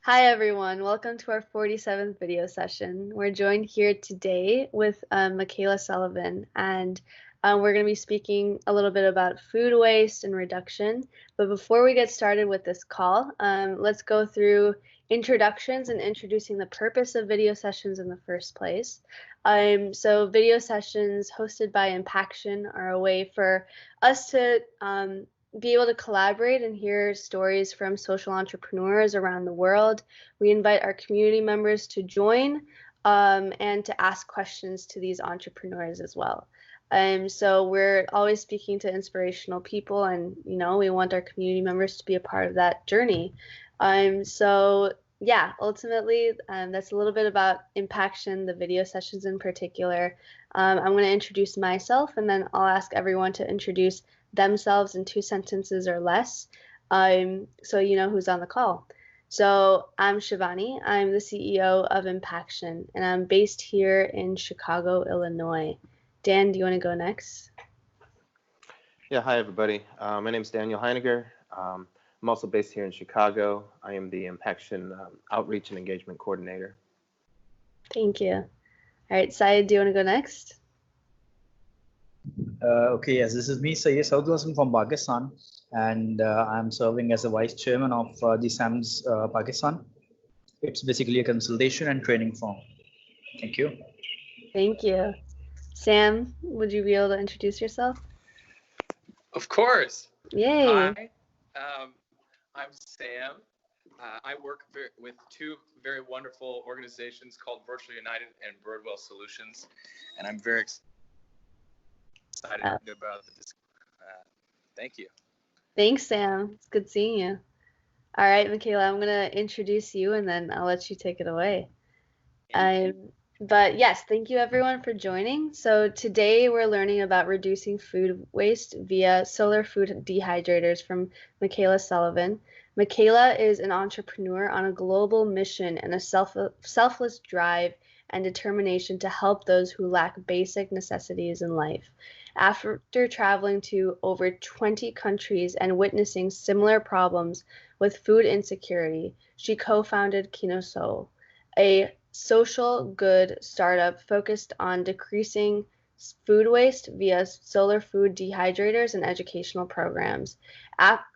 Hi everyone, welcome to our 47th video session. We're joined here today with Mikayla Sullivan, and we're going to be speaking a little bit about food waste and reduction. But before we get started with this call, let's go through introductions and introducing the purpose of video sessions in the first place. So video sessions hosted by Impaction are a way for us to be able to collaborate and hear stories from social entrepreneurs around the world. We invite our community members to join and to ask questions to these entrepreneurs as well. So we're always speaking to inspirational people, and we want our community members to be a part of that journey. So yeah, ultimately, that's a little bit about Impaction, the video sessions in particular. I'm going to introduce myself, and then I'll ask everyone to introduce themselves in 2 sentences or less, so you know who's on the call. So I'm Shivani. I'm the CEO of Impaction, and I'm based here in Chicago, Illinois. Dan, do you want to go next? Yeah, hi everybody. My name is Daniel Heiniger. I'm also based here in Chicago. I am the Impaction Outreach and Engagement Coordinator. Thank you. All right, Syed, do you want to go next? Okay, yes, this is me, Syed Saudwasan from Pakistan, and I'm serving as the Vice Chairman of the SAMS Pakistan. It's basically a consultation and training firm. Thank you. Thank you. Sam, would you be able to introduce yourself? Of course. Yay. Hi, I'm Sam. I work with 2 very wonderful organizations called Virtually United and Birdwell Solutions, and I'm very excited about this. Thank you. Thanks, Sam. It's good seeing you. All right, Mikayla, I'm going to introduce you, and then I'll let you take it away. But yes, thank you everyone for joining. So today we're learning about reducing food waste via solar food dehydrators from Mikayla Sullivan. Mikayla is an entrepreneur on a global mission and a selfless drive and determination to help those who lack basic necessities in life. After traveling to over 20 countries and witnessing similar problems with food insecurity, she co-founded KinoSol, a social good startup focused on decreasing food waste via solar food dehydrators and educational programs.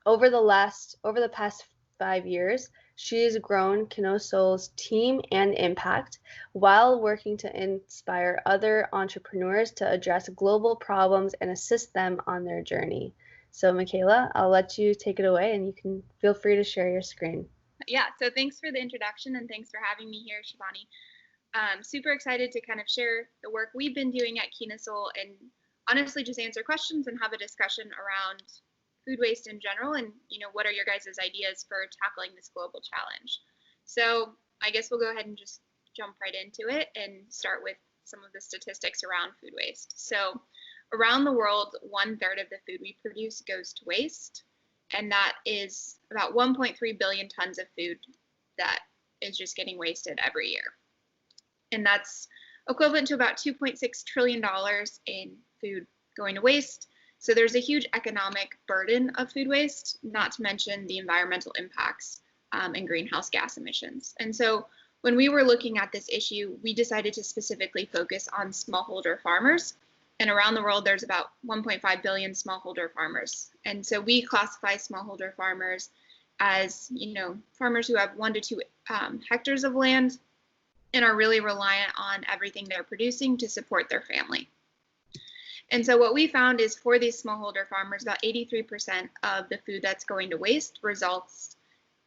Over the past 5 years, she has grown KinoSol's team and impact while working to inspire other entrepreneurs to address global problems and assist them on their journey. So Mikayla, I'll let you take it away, and you can feel free to share your screen. Yeah, so thanks for the introduction, and thanks for having me here, Shivani. Super excited to kind of share the work we've been doing at KinoSol and honestly just answer questions and have a discussion around food waste in general, and what are your guys' ideas for tackling this global challenge. So I guess we'll go ahead and just jump right into it and start with some of the statistics around food waste. So around the world, 1/3 of the food we produce goes to waste, and that is about 1.3 billion tons of food that is just getting wasted every year. And that's equivalent to about $2.6 trillion in food going to waste. So there's a huge economic burden of food waste, not to mention the environmental impacts and greenhouse gas emissions. And so when we were looking at this issue, we decided to specifically focus on smallholder farmers. And around the world, there's about 1.5 billion smallholder farmers. And so we classify smallholder farmers as, farmers who have 1 to 2 hectares of land and are really reliant on everything they're producing to support their family. And so what we found is for these smallholder farmers, about 83% of the food that's going to waste results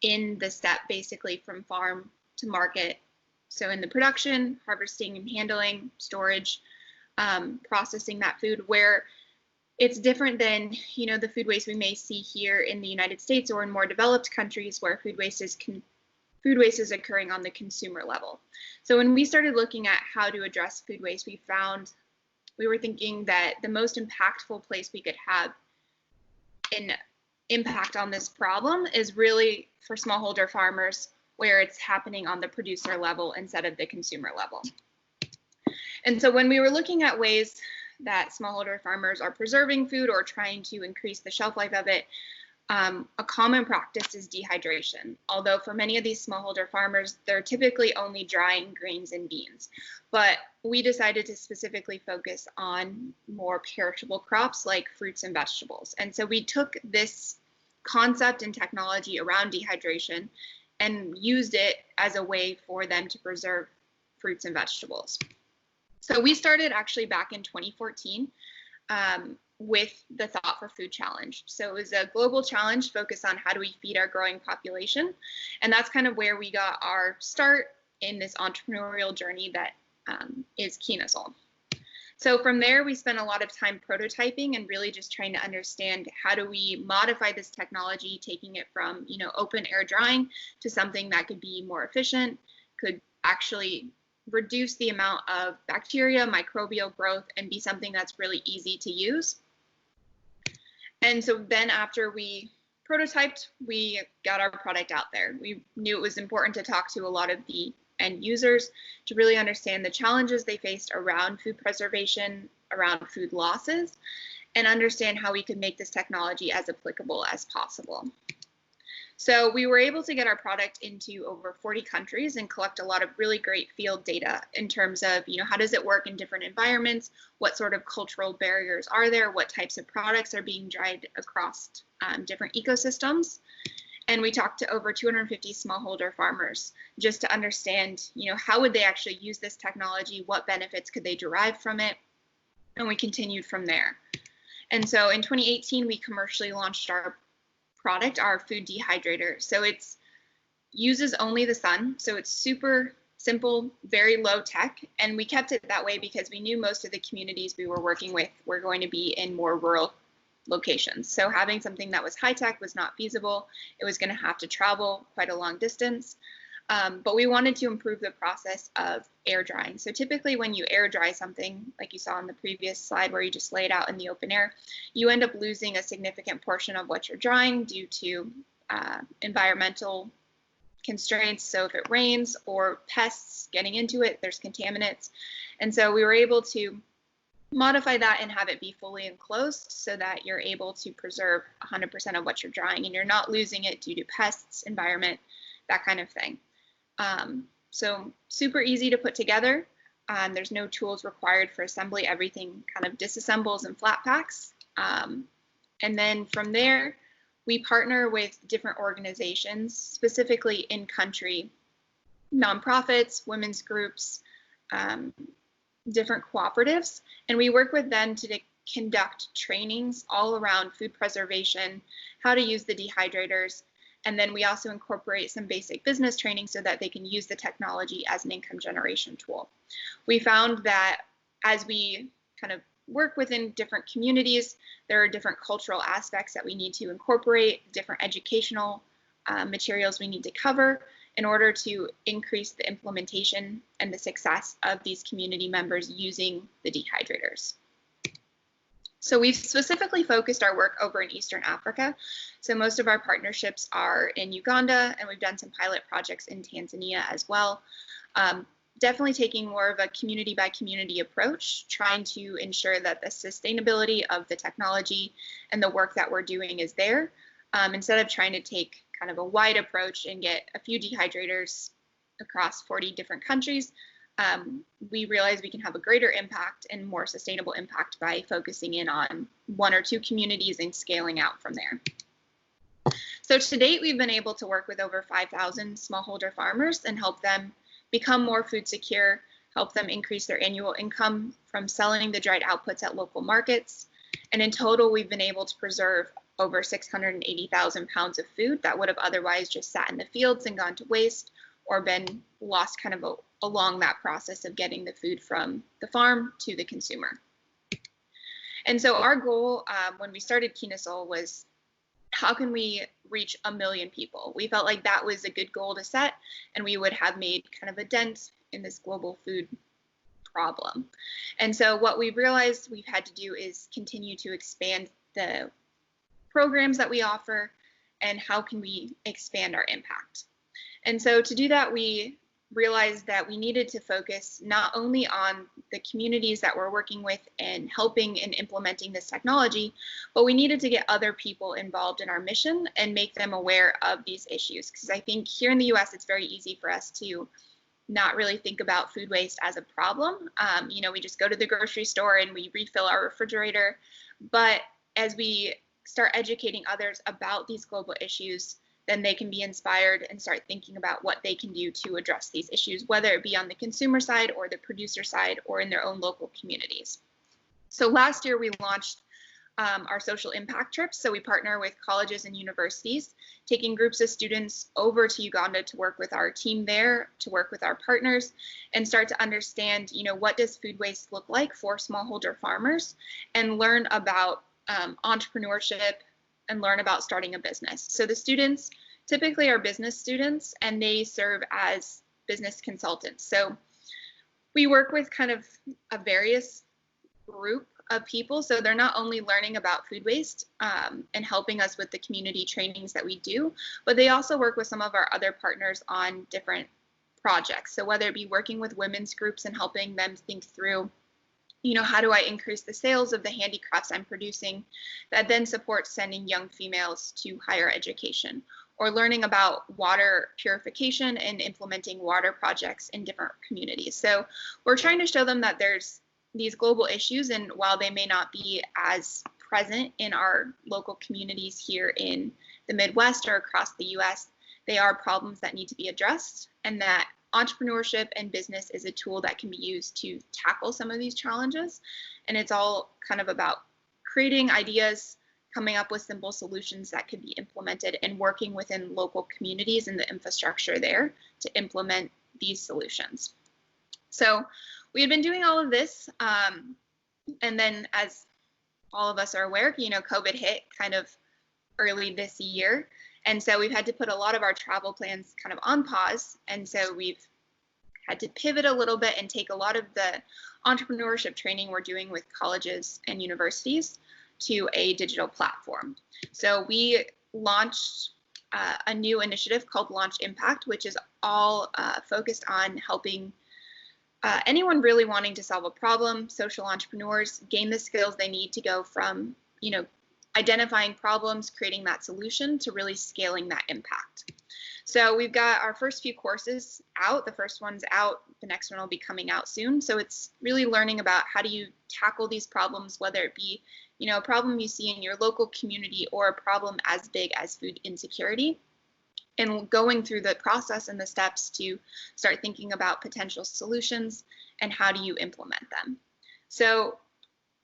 in the step basically from farm to market. So in the production, harvesting and handling, storage, processing that food, where it's different than the food waste we may see here in the United States or in more developed countries where food waste is occurring on the consumer level. So when we started looking at how to address food waste, we were thinking that the most impactful place we could have an impact on this problem is really for smallholder farmers, where it's happening on the producer level instead of the consumer level. And so when we were looking at ways that smallholder farmers are preserving food or trying to increase the shelf life of it, A common practice is dehydration, although for many of these smallholder farmers, they're typically only drying grains and beans. But we decided to specifically focus on more perishable crops like fruits and vegetables. And so we took this concept and technology around dehydration and used it as a way for them to preserve fruits and vegetables. So we started actually back in 2014 with the Thought for Food Challenge. So it was a global challenge focused on how do we feed our growing population. And that's kind of where we got our start in this entrepreneurial journey that is KinoSol. So from there, we spent a lot of time prototyping and really just trying to understand how do we modify this technology, taking it from, open air drying to something that could be more efficient, could actually reduce the amount of bacteria, microbial growth, and be something that's really easy to use. And so then after we prototyped, we got our product out there. We knew it was important to talk to a lot of the end users to really understand the challenges they faced around food preservation, around food losses, and understand how we could make this technology as applicable as possible. So we were able to get our product into over 40 countries and collect a lot of really great field data in terms of, how does it work in different environments? What sort of cultural barriers are there? What types of products are being dried across different ecosystems? And we talked to over 250 smallholder farmers just to understand, how would they actually use this technology? What benefits could they derive from it? And we continued from there. And so in 2018, we commercially launched our product, our food dehydrator. So it uses only the sun. So it's super simple, very low tech. And we kept it that way because we knew most of the communities we were working with were going to be in more rural locations. So having something that was high tech was not feasible. It was going to have to travel quite a long distance. But we wanted to improve the process of air drying. So typically when you air dry something, like you saw on the previous slide where you just lay it out in the open air, you end up losing a significant portion of what you're drying due to environmental constraints. So if it rains or pests getting into it, there's contaminants. And so we were able to modify that and have it be fully enclosed so that you're able to preserve 100% of what you're drying and you're not losing it due to pests, environment, that kind of thing. So super easy to put together. There's no tools required for assembly. Everything kind of disassembles in flat packs. And then from there, we partner with different organizations, specifically in country, nonprofits, women's groups, different cooperatives, and we work with them to conduct trainings all around food preservation, how to use the dehydrators, and then we also incorporate some basic business training so that they can use the technology as an income generation tool. We found that as we kind of work within different communities, there are different cultural aspects that we need to incorporate, different educational materials we need to cover in order to increase the implementation and the success of these community members using the dehydrators. So we've specifically focused our work over in Eastern Africa. So most of our partnerships are in Uganda, and we've done some pilot projects in Tanzania as well. Definitely taking more of a community by community approach, trying to ensure that the sustainability of the technology and the work that we're doing is there, instead of trying to take kind of a wide approach and get a few dehydrators across 40 different countries. We realize we can have a greater impact and more sustainable impact by focusing in on one or two communities and scaling out from there. So to date, we've been able to work with over 5,000 smallholder farmers and help them become more food secure, help them increase their annual income from selling the dried outputs at local markets. And in total, we've been able to preserve over 680,000 pounds of food that would have otherwise just sat in the fields and gone to waste or been lost kind of along that process of getting the food from the farm to the consumer. And so our goal when we started KinoSol was, how can we reach 1 million people? We felt like that was a good goal to set, and we would have made kind of a dent in this global food problem. And so what we've realized we've had to do is continue to expand the programs that we offer and how can we expand our impact. And so to do that, we realized that we needed to focus not only on the communities that we're working with and helping and implementing this technology, but we needed to get other people involved in our mission and make them aware of these issues. Because I think here in the US, it's very easy for us to not really think about food waste as a problem. You know, we just go to the grocery store and we refill our refrigerator. But as we start educating others about these global issues, then they can be inspired and start thinking about what they can do to address these issues, whether it be on the consumer side or the producer side or in their own local communities. So last year we launched our social impact trips. So we partner with colleges and universities, taking groups of students over to Uganda to work with our team there, to work with our partners, and start to understand, you know, what does food waste look like for smallholder farmers, and learn about entrepreneurship and learn about starting a business. So the students typically are business students, and they serve as business consultants. So we work with kind of a various group of people. So they're not only learning about food waste and helping us with the community trainings that we do, but they also work with some of our other partners on different projects. So whether it be working with women's groups and helping them think through, you know, how do I increase the sales of the handicrafts I'm producing, that then supports sending young females to higher education, or learning about water purification and implementing water projects in different communities. So we're trying to show them that there's these global issues, and while they may not be as present in our local communities here in the Midwest or across the US, they are problems that need to be addressed, and that entrepreneurship and business is a tool that can be used to tackle some of these challenges. And it's all kind of about creating ideas, coming up with simple solutions that could be implemented, and working within local communities and the infrastructure there to implement these solutions. So we had been doing all of this, and then, as all of us are aware, you know, COVID hit kind of early this year. And so we've had to put a lot of our travel plans kind of on pause. And so we've had to pivot a little bit and take a lot of the entrepreneurship training we're doing with colleges and universities to a digital platform. So we launched a new initiative called Launch Impact, which is all focused on helping anyone really wanting to solve a problem, social entrepreneurs, gain the skills they need to go from, you know, identifying problems, creating that solution, to really scaling that impact. So we've got our first few courses out. The first one's out. The next one will be coming out soon. So it's really learning about how do you tackle these problems, whether it be, you know, a problem you see in your local community or a problem as big as food insecurity, and going through the process and the steps to start thinking about potential solutions and how do you implement them. So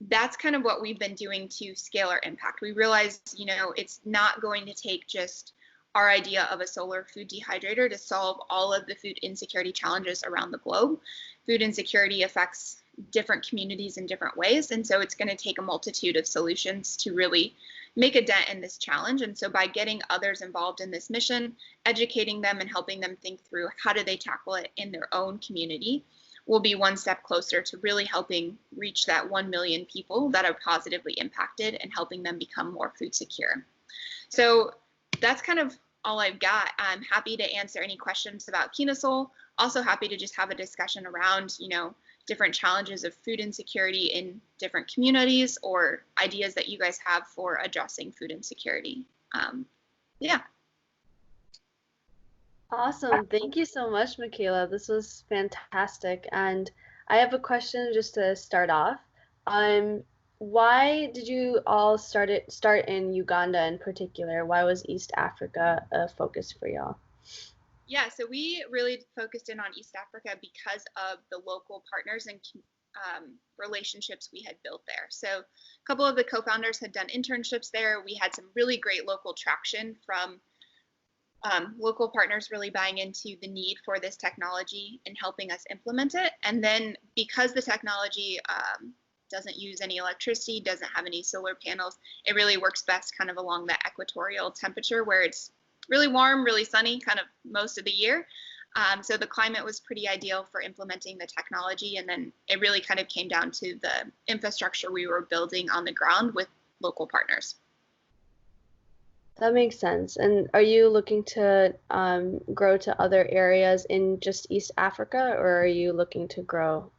that's kind of what we've been doing to scale our impact. We realized, you know, it's not going to take just our idea of a solar food dehydrator to solve all of the food insecurity challenges around the globe. Food insecurity affects different communities in different ways, and so it's going to take a multitude of solutions to really make a dent in this challenge. And so by getting others involved in this mission, educating them and helping them think through how do they tackle it in their own community, will be one step closer to really helping reach that 1 million people that are positively impacted and helping them become more food secure. So that's kind of all I've got. I'm happy to answer any questions about KinoSol. Also happy to just have a discussion around, you know, different challenges of food insecurity in different communities, or ideas that you guys have for addressing food insecurity. Yeah. Awesome. Thank you so much, Mikayla. This was fantastic. And I have a question just to start off. Why did you all start in Uganda in particular? Why was East Africa a focus for y'all? Yeah, so we really focused in on East Africa because of the local partners and relationships we had built there. So a couple of the co-founders had done internships there. We had some really great local traction from local partners really buying into the need for this technology and helping us implement it. And then because the technology doesn't use any electricity, doesn't have any solar panels, it really works best kind of along that equatorial temperature where it's really warm, really sunny kind of most of the year. So the climate was pretty ideal for implementing the technology. And then it really kind of came down to the infrastructure we were building on the ground with local partners. That makes sense. And are you looking to grow to other areas in just East Africa, or are you looking to grow,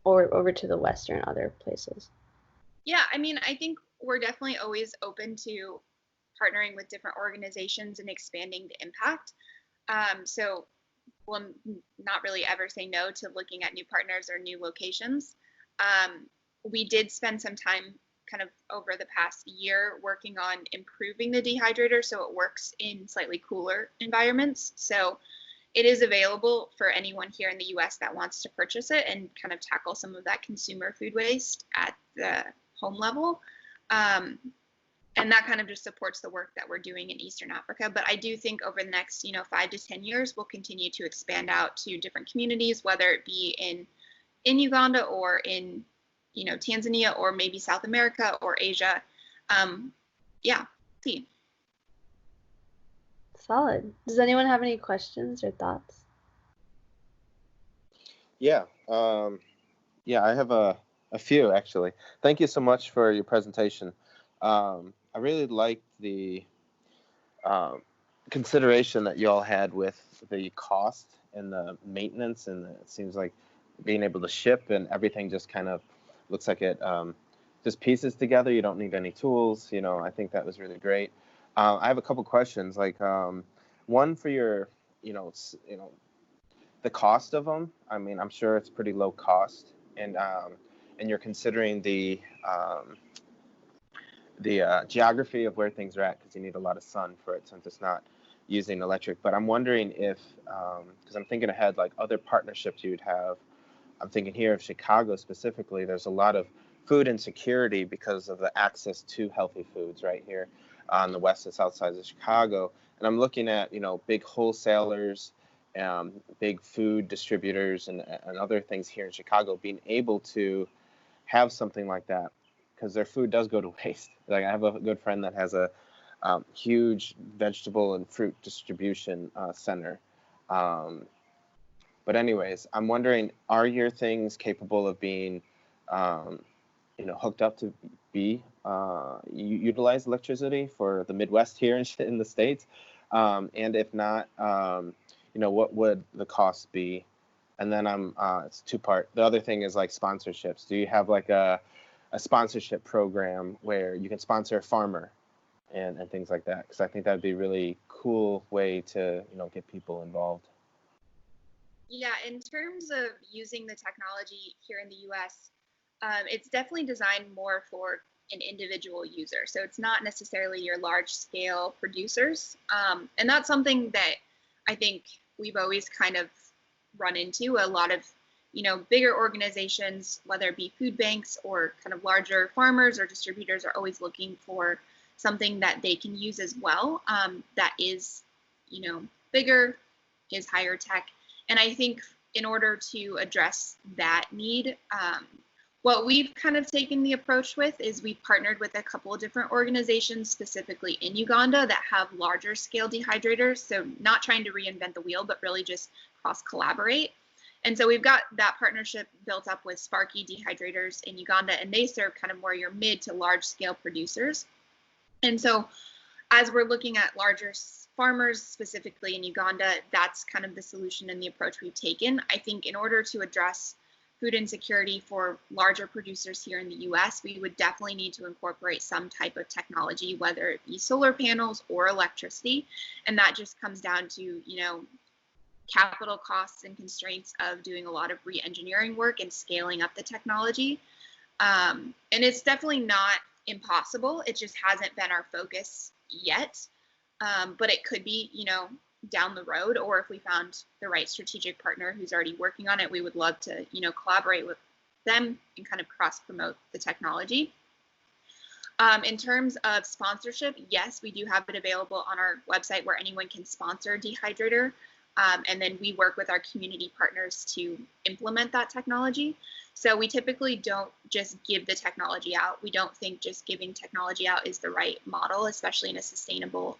or over to the West or in other places? Yeah, I mean, I think we're definitely always open to partnering with different organizations and expanding the impact. So we'll not really ever say no to looking at new partners or new locations. We did spend some time kind of over the past year working on improving the dehydrator so it works in slightly cooler environments. So it is available for anyone here in the US that wants to purchase it and kind of tackle some of that consumer food waste at the home level. And that kind of just supports the work that we're doing in Eastern Africa. But I do think over the next, 5 to 10 years, we'll continue to expand out to different communities, whether it be in Uganda or in, Tanzania or maybe South America or Asia. Yeah, see. Solid. Does anyone have any questions or thoughts? Yeah, I have a few actually. Thank you so much for your presentation. I really liked the consideration that you all had with the cost and the maintenance, and it seems like being able to ship and everything just kind of looks like it just pieces together. You don't need any tools. I think that was really great. I have a couple questions, like one for your, the cost of them. I mean, I'm sure it's pretty low cost, and you're considering the geography of where things are at, because you need a lot of sun for it since it's not using electric. But I'm wondering if, because I'm thinking ahead, like other partnerships you'd have. I'm thinking here of Chicago specifically. There's a lot of food insecurity because of the access to healthy foods right here on the west and south sides of Chicago. And I'm looking at, big wholesalers, big food distributors, and other things here in Chicago being able to have something like that, because their food does go to waste. Like, I have a good friend that has a huge vegetable and fruit distribution center. But anyways, I'm wondering, are your things capable of being, hooked up to be utilize electricity for the Midwest here in the States? And if not, what would the cost be? And then it's two-part. The other thing is like sponsorships. Do you have like a sponsorship program where you can sponsor a farmer and things like that? Because I think that'd be a really cool way to, get people involved. Yeah, in terms of using the technology here in the US, it's definitely designed more for an individual user. So it's not necessarily your large scale producers. And that's something that I think we've always kind of run into. A lot of, bigger organizations, whether it be food banks or kind of larger farmers or distributors, are always looking for something that they can use as well, that is, bigger, is higher tech. And I think in order to address that need, what we've kind of taken the approach with is we've partnered with a couple of different organizations, specifically in Uganda, that have larger scale dehydrators. So not trying to reinvent the wheel, but really just cross collaborate. And so we've got that partnership built up with Sparky Dehydrators in Uganda, and they serve kind of more your mid to large scale producers. And so as we're looking at larger farmers, specifically in Uganda, that's kind of the solution and the approach we've taken. I think in order to address food insecurity for larger producers here in the US, we would definitely need to incorporate some type of technology, whether it be solar panels or electricity. And that just comes down to, capital costs and constraints of doing a lot of re-engineering work and scaling up the technology. And it's definitely not impossible. It just hasn't been our focus yet. But it could be, down the road, or if we found the right strategic partner who's already working on it, we would love to, collaborate with them and kind of cross promote the technology. In terms of sponsorship, yes, we do have it available on our website where anyone can sponsor a dehydrator. And then we work with our community partners to implement that technology. So we typically don't just give the technology out. We don't think just giving technology out is the right model, especially in a sustainable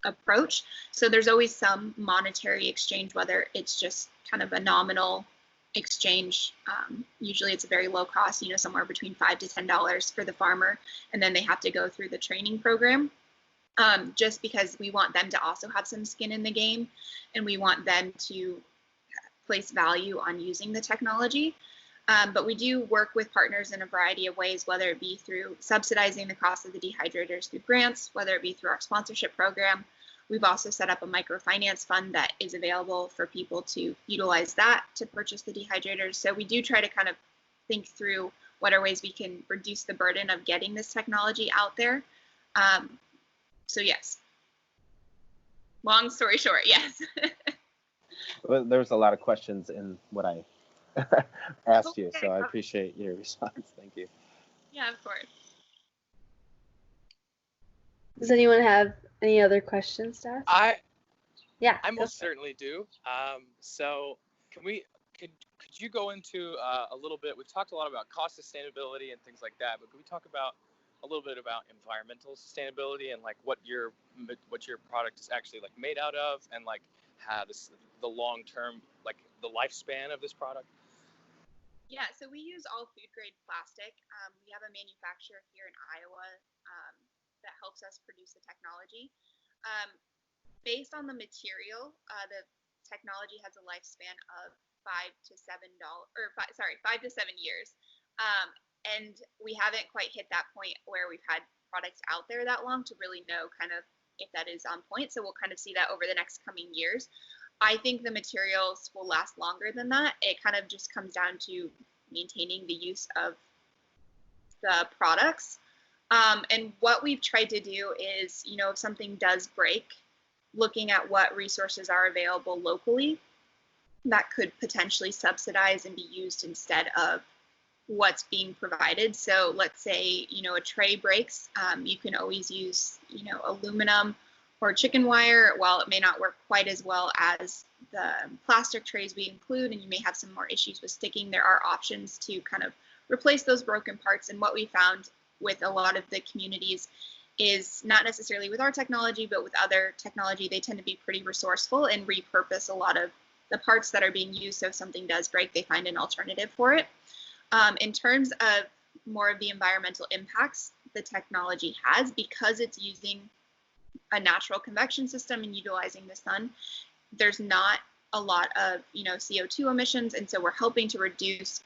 approach. So there's always some monetary exchange, whether it's just kind of a nominal exchange. Usually it's a very low cost, somewhere between $5 to $10 for the farmer, and then they have to go through the training program. just because we want them to also have some skin in the game, and we want them to place value on using the technology. But we do work with partners in a variety of ways, whether it be through subsidizing the cost of the dehydrators through grants, whether it be through our sponsorship program. We've also set up a microfinance fund that is available for people to utilize that to purchase the dehydrators. So we do try to kind of think through what are ways we can reduce the burden of getting this technology out there. So yes, long story short, yes. Well, there was a lot of questions in what I asked you, so I appreciate your response. Thank you. Yeah, of course. Does anyone have any other questions to ask? Yeah, I most certainly do. So could you go into a little bit? We've talked a lot about cost sustainability and things like that, but could we talk about a little bit about environmental sustainability and like what your product is actually like made out of, and like how the long term, like the lifespan of this product? Yeah, so we use all food grade plastic. We have a manufacturer here in Iowa that helps us produce the technology. Based on the material, the technology has a lifespan of 5 to 7 years. And we haven't quite hit that point where we've had products out there that long to really know kind of if that is on point. So we'll kind of see that over the next coming years. I think the materials will last longer than that. It kind of just comes down to maintaining the use of the products. And what we've tried to do is, if something does break, looking at what resources are available locally that could potentially subsidize and be used instead of what's being provided. So let's say, a tray breaks, you can always use, aluminum or chicken wire. While it may not work quite as well as the plastic trays we include, and you may have some more issues with sticking, there are options to kind of replace those broken parts. And what we found with a lot of the communities is not necessarily with our technology, but with other technology, they tend to be pretty resourceful and repurpose a lot of the parts that are being used. So if something does break, they find an alternative for it. In terms of more of the environmental impacts the technology has, because it's using a natural convection system and utilizing the sun, there's not a lot of CO2 emissions, and so we're helping to reduce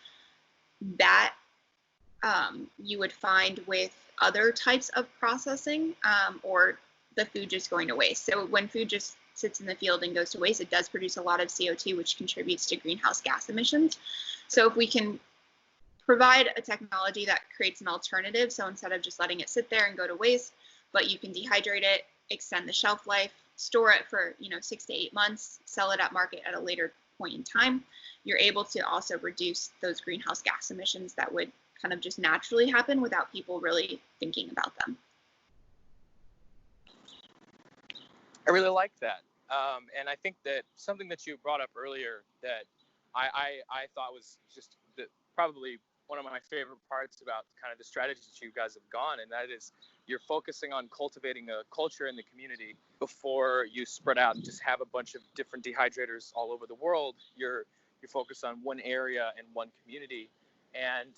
that. You would find with other types of processing, or the food just going to waste. So when food just sits in the field and goes to waste, it does produce a lot of CO2, which contributes to greenhouse gas emissions. So if we can provide a technology that creates an alternative, so instead of just letting it sit there and go to waste, but you can dehydrate it, extend the shelf life, store it for 6 to 8 months, sell it at market at a later point in time, you're able to also reduce those greenhouse gas emissions that would kind of just naturally happen without people really thinking about them. I really like that. And I think that something that you brought up earlier that I thought was just probably one of my favorite parts about kind of the strategies that you guys have gone, and that is you're focusing on cultivating a culture in the community before you spread out and just have a bunch of different dehydrators all over the world. You're focused on one area and one community. And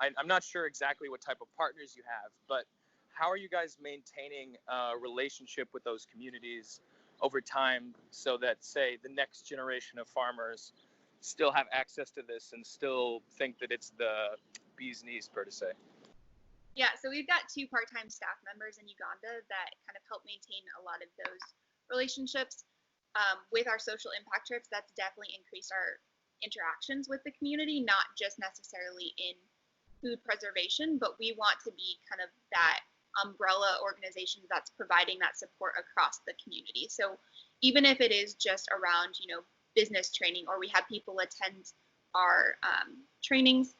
I'm not sure exactly what type of partners you have, but how are you guys maintaining a relationship with those communities over time so that, say, the next generation of farmers still have access to this and still think that it's the bee's knees, per se? Yeah, so we've got 2 part-time staff members in Uganda that kind of help maintain a lot of those relationships. With our social impact trips, that's definitely increased our interactions with the community, not just necessarily in food preservation, but we want to be kind of that umbrella organization that's providing that support across the community. So even if it is just around, business training, or we have people attend our trainings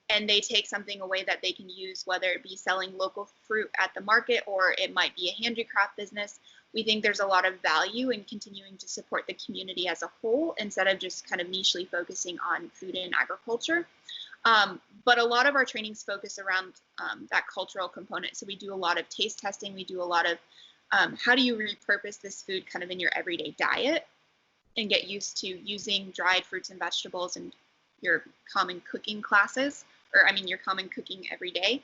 and they take something away that they can use, whether it be selling local fruit at the market or it might be a handicraft business, we think there's a lot of value in continuing to support the community as a whole instead of just kind of nichely focusing on food and agriculture. But a lot of our trainings focus around that cultural component. So we do a lot of taste testing. We do a lot of how do you repurpose this food kind of in your everyday diet and get used to using dried fruits and vegetables in your common cooking classes, or your common cooking every day.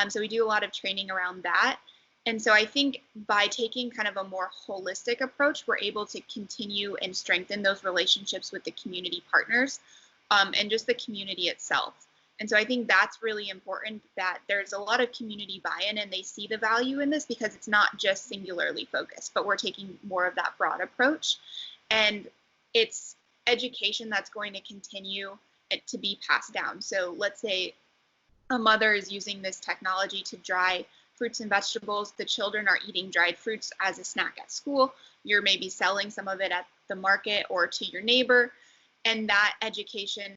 So we do a lot of training around that. And so I think by taking kind of a more holistic approach, we're able to continue and strengthen those relationships with the community partners, and just the community itself. And so I think that's really important, that there's a lot of community buy-in and they see the value in this, because it's not just singularly focused, but we're taking more of that broad approach. And it's education that's going to continue to be passed down. So let's say a mother is using this technology to dry fruits and vegetables. The children are eating dried fruits as a snack at school. You're maybe selling some of it at the market or to your neighbor. And that education,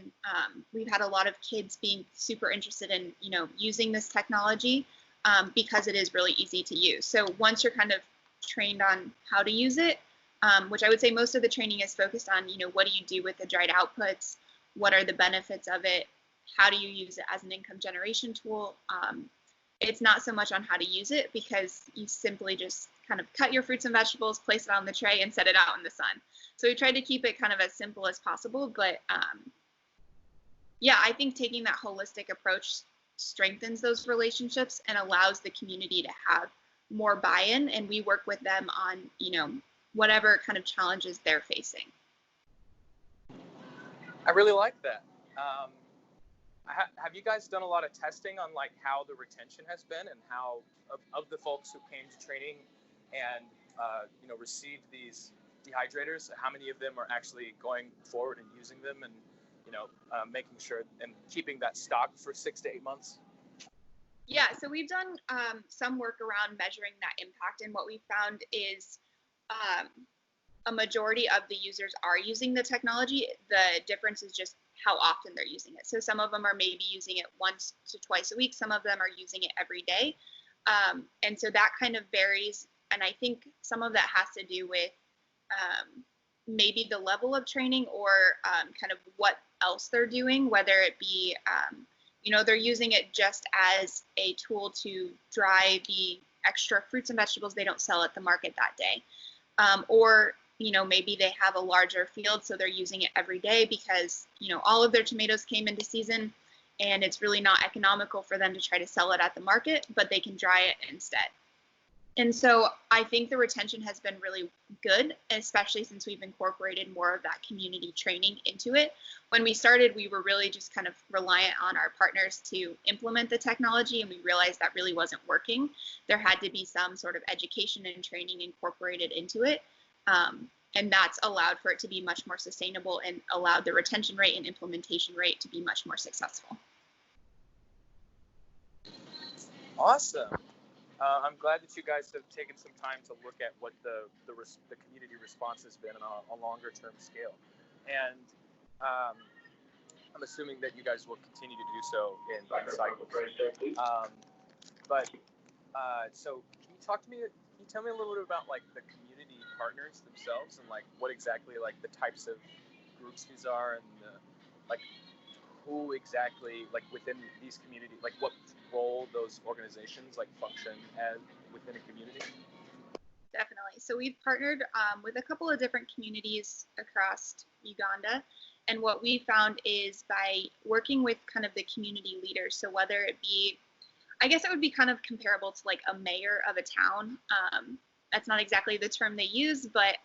we've had a lot of kids being super interested in, using this technology, because it is really easy to use. So once you're kind of trained on how to use it, which I would say most of the training is focused on, what do you do with the dried outputs? What are the benefits of it? How do you use it as an income generation tool? It's not so much on how to use it, because you simply just kind of cut your fruits and vegetables, place it on the tray, and set it out in the sun. So we tried to keep it kind of as simple as possible. But yeah, I think taking that holistic approach strengthens those relationships and allows the community to have more buy-in, and we work with them on, whatever kind of challenges they're facing. I really like that. Have you guys done a lot of testing on like how the retention has been, and how of the folks who came to training and received these dehydrators, how many of them are actually going forward and using them, and making sure and keeping that stock for 6 to 8 months? Yeah, so we've done some work around measuring that impact, and what we found is a majority of the users are using the technology. The difference is just how often they're using it. So some of them are maybe using it once to twice a week. Some of them are using it every day. And so that kind of varies. And I think some of that has to do with maybe the level of training, or kind of what else they're doing, whether it be, they're using it just as a tool to dry the extra fruits and vegetables they don't sell at the market that day. Or maybe they have a larger field, so they're using it every day because, all of their tomatoes came into season and it's really not economical for them to try to sell it at the market, but they can dry it instead. And so I think the retention has been really good, especially since we've incorporated more of that community training into it. When we started, we were really just kind of reliant on our partners to implement the technology, and we realized that really wasn't working. There had to be some sort of education and training incorporated into it. And that's allowed for it to be much more sustainable and allowed the retention rate and implementation rate to be much more successful. Awesome. I'm glad that you guys have taken some time to look at what the community response has been on a longer term scale. And I'm assuming that you guys will continue to do so in cycles. So can you tell me a little bit about like the community partners themselves, and like what exactly like the types of groups these are, and like who exactly like within these communities, like what role those organizations like function as within a community? Definitely. So we've partnered with a couple of different communities across Uganda. And what we found is by working with kind of the community leaders, so whether it be, I guess it would be kind of comparable to like a mayor of a town. That's not exactly the term they use, but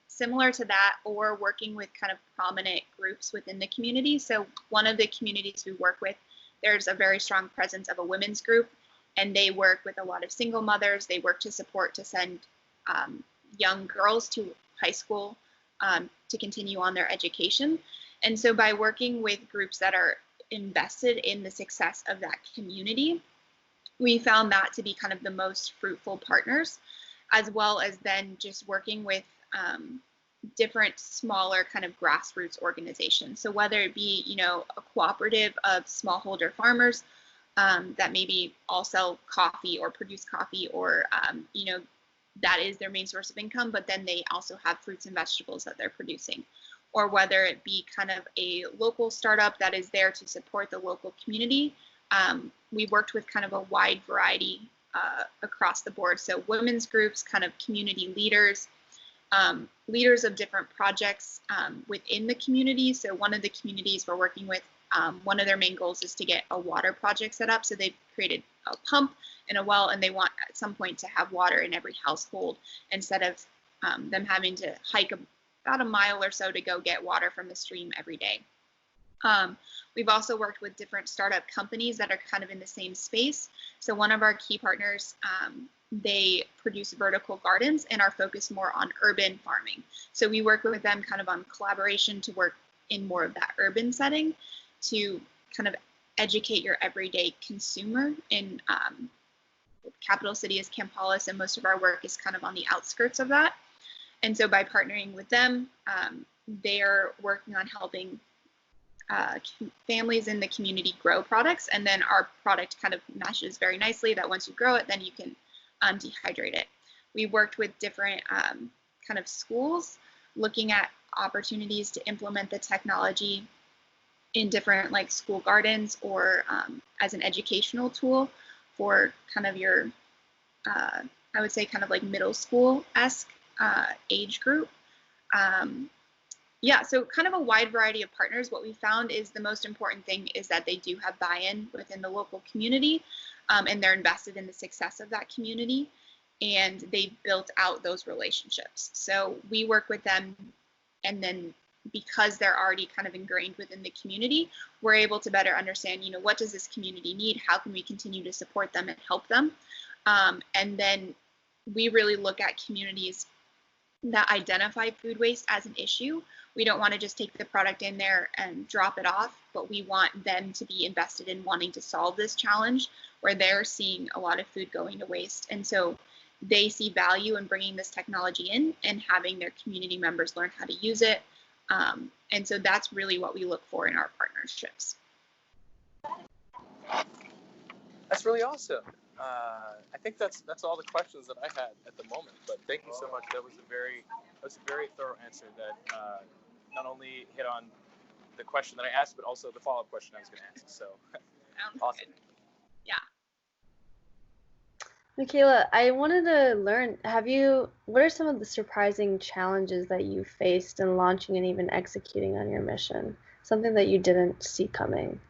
similar to that, or working with kind of prominent groups within the community. So one of the communities we work with, there's a very strong presence of a women's group, and they work with a lot of single mothers. They work to send young girls to high school to continue on their education. And so by working with groups that are invested in the success of that community, we found that to be kind of the most fruitful partners, as well as then just working with different smaller kind of grassroots organizations. So whether it be, a cooperative of smallholder farmers that maybe all sell coffee or produce coffee, or, that is their main source of income, but then they also have fruits and vegetables that they're producing. Or whether it be kind of a local startup that is there to support the local community. We worked with kind of a wide variety across the board. So women's groups, kind of community leaders, leaders of different projects within the community. So one of the communities we're working with one of their main goals is to get a water project set up. So they've created a pump and a well, and they want at some point to have water in every household instead of them having to hike about a mile or so to go get water from the stream every day. We've also worked with different startup companies that are kind of in the same space. So one of our key partners, they produce vertical gardens and are focused more on urban farming. So we work with them kind of on collaboration to work in more of that urban setting to kind of educate your everyday consumer. In capital city is Kampala, and most of our work is kind of on the outskirts of that. And so by partnering with them, they're working on helping families in the community grow products, and then our product kind of meshes very nicely that once you grow it, then you can dehydrate it. We worked with different kind of schools looking at opportunities to implement the technology in different like school gardens or as an educational tool for kind of your, I would say kind of like middle school-esque age group. Yeah, so kind of a wide variety of partners. What we found is the most important thing is that they do have buy-in within the local community, and they're invested in the success of that community, and they built out those relationships. So we work with them, and then because they're already kind of ingrained within the community, we're able to better understand, you know, what does this community need? How can we continue to support them and help them? And then we really look at communities that identify food waste as an issue. We don't want to just take the product in there and drop it off, but we want them to be invested in wanting to solve this challenge where they're seeing a lot of food going to waste. And so they see value in bringing this technology in and having their community members learn how to use it. And so that's really what we look for in our partnerships. That's really awesome. I think that's all the questions that I had at the moment. But thank you so much. That was a very thorough answer that not only hit on the question that I asked, but also the follow-up question I was going to ask. So awesome. Good. Yeah. Mikayla, I wanted to learn, what are some of the surprising challenges that you faced in launching and even executing on your mission? Something that you didn't see coming?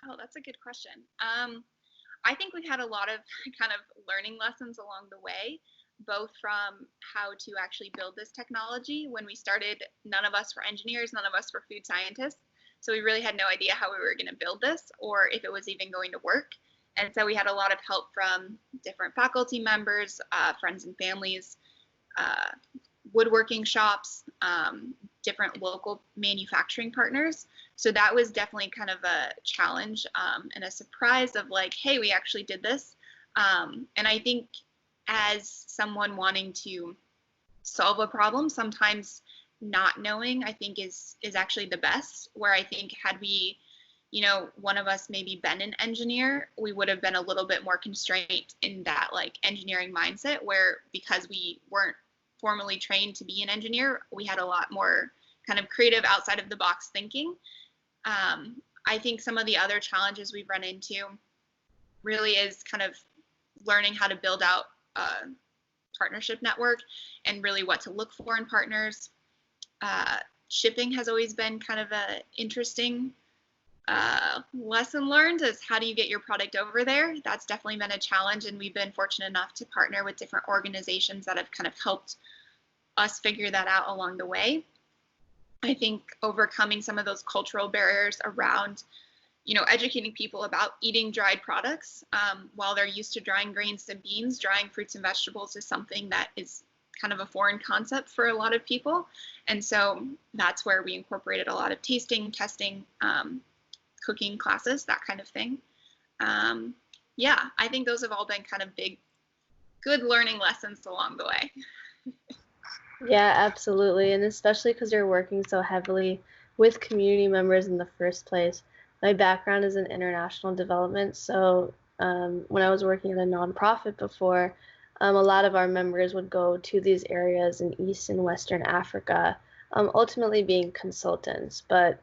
Oh, that's a good question. I think we've had a lot of kind of learning lessons along the way, both from how to actually build this technology. When we started, none of us were engineers, none of us were food scientists. So we really had no idea how we were going to build this or if it was even going to work. And so we had a lot of help from different faculty members, friends and families, woodworking shops, different local manufacturing partners. So that was definitely kind of a challenge and a surprise of like, hey, we actually did this. And I think as someone wanting to solve a problem, sometimes not knowing, I think is actually the best, where I think had we, you know, one of us maybe been an engineer, we would have been a little bit more constrained in that like engineering mindset, where because we weren't formally trained to be an engineer, we had a lot more kind of creative outside of the box thinking. I think some of the other challenges we've run into really is kind of learning how to build out a partnership network and really what to look for in partners. Shipping has always been kind of a interesting lesson learned, is how do you get your product over there? That's definitely been a challenge, and we've been fortunate enough to partner with different organizations that have kind of helped us figure that out along the way. I think overcoming some of those cultural barriers around, you know, educating people about eating dried products. While they're used to drying grains and beans, drying fruits and vegetables is something that is kind of a foreign concept for a lot of people. And so that's where we incorporated a lot of tasting, testing, cooking classes, that kind of thing. Yeah, I think those have all been kind of big, good learning lessons along the way. Yeah, absolutely. And especially because you're working so heavily with community members in the first place. My background is in international development. So when I was working at a nonprofit before, a lot of our members would go to these areas in East and Western Africa, ultimately being consultants. But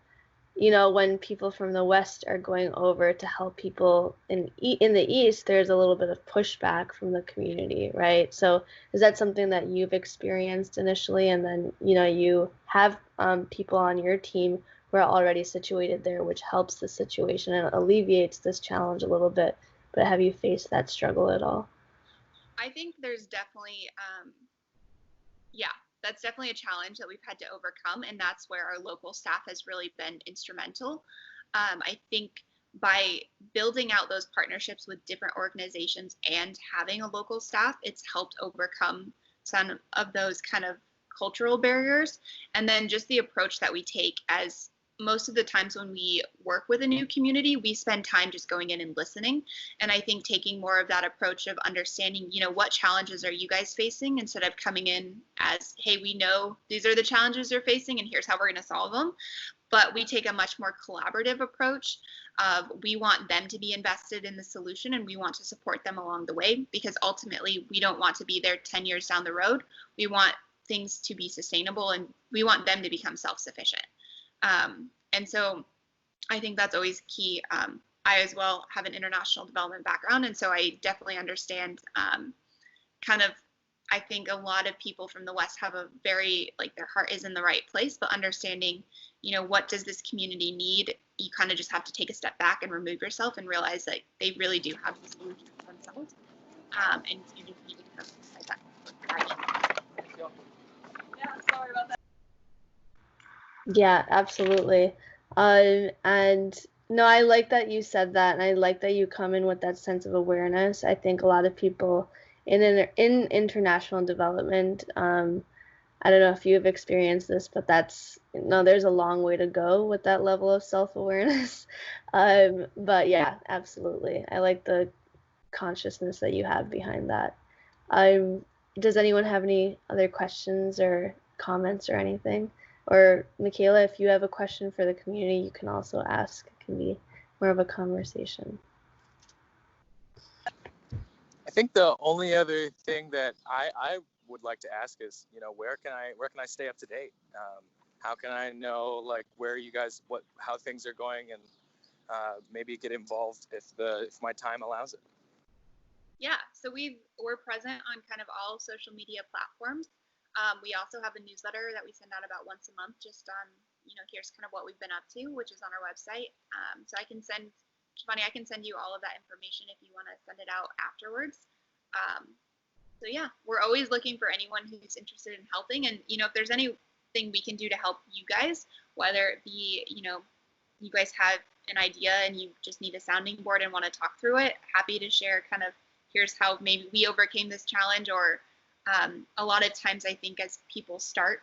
when people from the West are going over to help people in the East, there's a little bit of pushback from the community, right? So is that something that you've experienced initially, and then you have people on your team who are already situated there, which helps the situation and alleviates this challenge a little bit? But have you faced that struggle at all? I think there's definitely, yeah, that's definitely a challenge that we've had to overcome, and that's where our local staff has really been instrumental. I think by building out those partnerships with different organizations and having a local staff, it's helped overcome some of those kind of cultural barriers. And then just the approach that we take, as most of the times when we work with a new community, we spend time just going in and listening. And I think taking more of that approach of understanding, what challenges are you guys facing, instead of coming in as, hey, we know these are the challenges you're facing and here's how we're going to solve them. But we take a much more collaborative approach of, we want them to be invested in the solution and we want to support them along the way, because ultimately we don't want to be there 10 years down the road. We want things to be sustainable and we want them to become self-sufficient. And so I think that's always key. I as well have an international development background, and so I definitely understand I think a lot of people from the West have a very, their heart is in the right place, but understanding, what does this community need? You kind of just have to take a step back and remove yourself and realize that they really do have the solutions themselves. And you just need to kind of decide that. Yeah, sorry about that. Yeah, absolutely. And no, I like that you said that, and I like that you come in with that sense of awareness. I think a lot of people in international development, I don't know if you've experienced this, but there's a long way to go with that level of self-awareness. But yeah, absolutely. I like the consciousness that you have behind that. Does anyone have any other questions or comments or anything? Or Mikayla, if you have a question for the community, you can also ask. It can be more of a conversation. I think the only other thing that I would like to ask is, where can I stay up to date? How can I know where you guys, how things are going, and maybe get involved if my time allows it? Yeah, so we're present on kind of all social media platforms. We also have a newsletter that we send out about once a month, just on, here's kind of what we've been up to, which is on our website. So Shivani, I can send you all of that information if you want to send it out afterwards. So yeah, we're always looking for anyone who's interested in helping. And, if there's anything we can do to help you guys, whether it be, you guys have an idea and you just need a sounding board and want to talk through it, happy to share kind of, here's how maybe we overcame this challenge. Or a lot of times I think as people start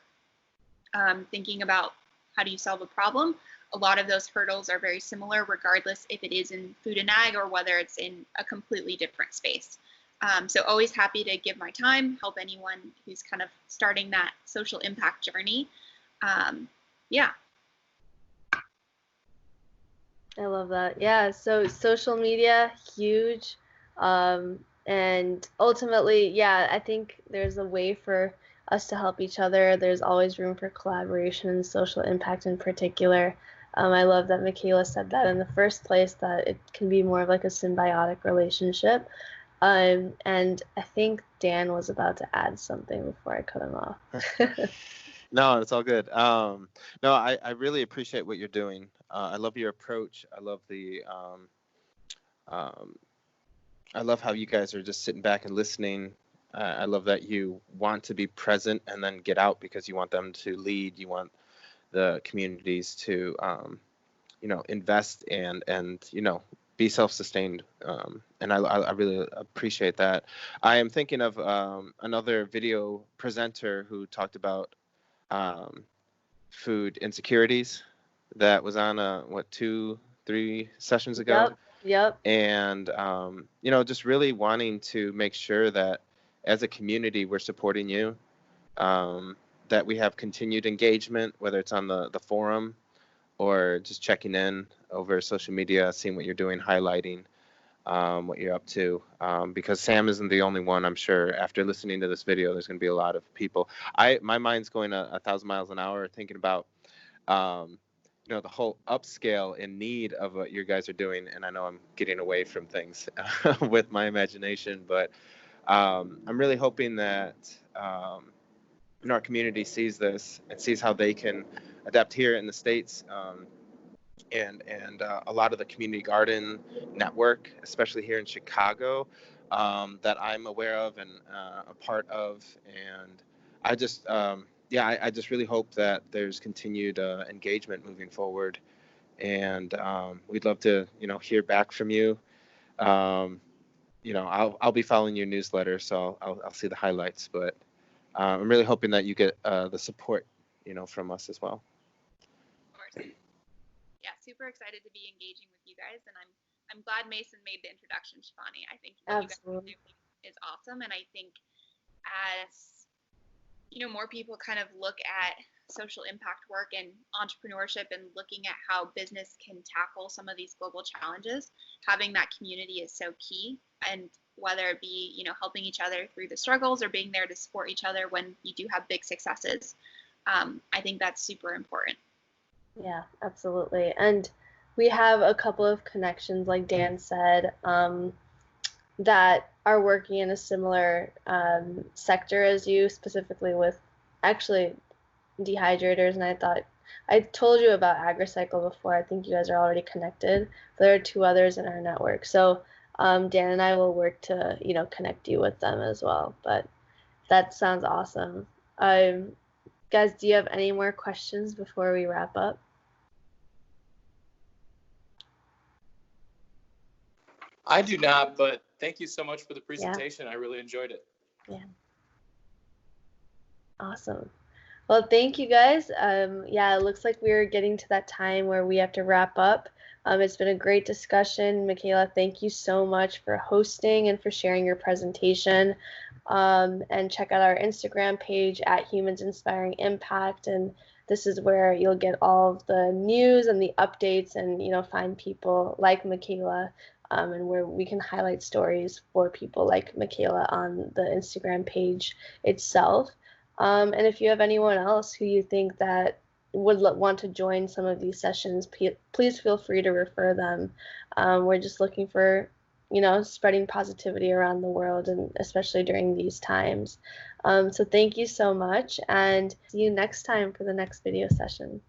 thinking about how do you solve a problem, a lot of those hurdles are very similar, regardless if it is in food and ag or whether it's in a completely different space. So always happy to give my time, help anyone who's kind of starting that social impact journey. Yeah. I love that. Yeah, so social media, huge. And ultimately, yeah, I think there's a way for us to help each other. There's always room for collaboration and social impact in particular. I love that Mikayla said that in the first place, that it can be more of a symbiotic relationship. And I think Dan was about to add something before I cut him off. No, it's all good. No, I really appreciate what you're doing. I love your approach. I love I love how you guys are just sitting back and listening. I love that you want to be present and then get out because you want them to lead. You want the communities to, invest and be self-sustained. And I really appreciate that. I am thinking of another video presenter who talked about food insecurities that was on 2-3 sessions ago. Yep. And just really wanting to make sure that as a community we're supporting you, that we have continued engagement, whether it's on the forum or just checking in over social media, seeing what you're doing, highlighting what you're up to, because Sam isn't the only one. I'm sure after listening to this video there's going to be a lot of people. My mind's going 1,000 miles an hour thinking about the whole upscale in need of what you guys are doing. And I know I'm getting away from things with my imagination, but I'm really hoping that our community sees this and sees how they can adapt here in the States. And a lot of the community garden network, especially here in Chicago, that I'm aware of and a part of. And I just, I just really hope that there's continued engagement moving forward. And we'd love to, hear back from you. I'll be following your newsletter, so I'll see the highlights. But I'm really hoping that you get the support, from us as well. Of course. Yeah, super excited to be engaging with you guys, and I'm glad Mason made the introduction, Shivani. I think what Absolutely. you guys do is awesome, and I think as more people kind of look at social impact work and entrepreneurship and looking at how business can tackle some of these global challenges, having that community is so key. And whether it be helping each other through the struggles or being there to support each other when you do have big successes, I think that's super important. Yeah, absolutely. And we have a couple of connections, like Dan said, that are working in a similar sector as you, specifically with actually Dehydrators. And I told you about AgriCycle before. I think you guys are already connected. There are 2 others in our network. So Dan and I will work to, connect you with them as well. But that sounds awesome. Guys, do you have any more questions before we wrap up? I do not, but thank you so much for the presentation. Yeah. I really enjoyed it. Yeah. Awesome. Well, thank you guys. It looks like we're getting to that time where we have to wrap up. It's been a great discussion. Mikayla, thank you so much for hosting and for sharing your presentation. And check out our Instagram page at Humans Inspiring Impact. And this is where you'll get all of the news and the updates and, find people like Mikayla, and where we can highlight stories for people like Mikayla on the Instagram page itself. And if you have anyone else who you think that would want to join some of these sessions, please feel free to refer them. We're just looking for, spreading positivity around the world, and especially during these times. So thank you so much, and see you next time for the next video session.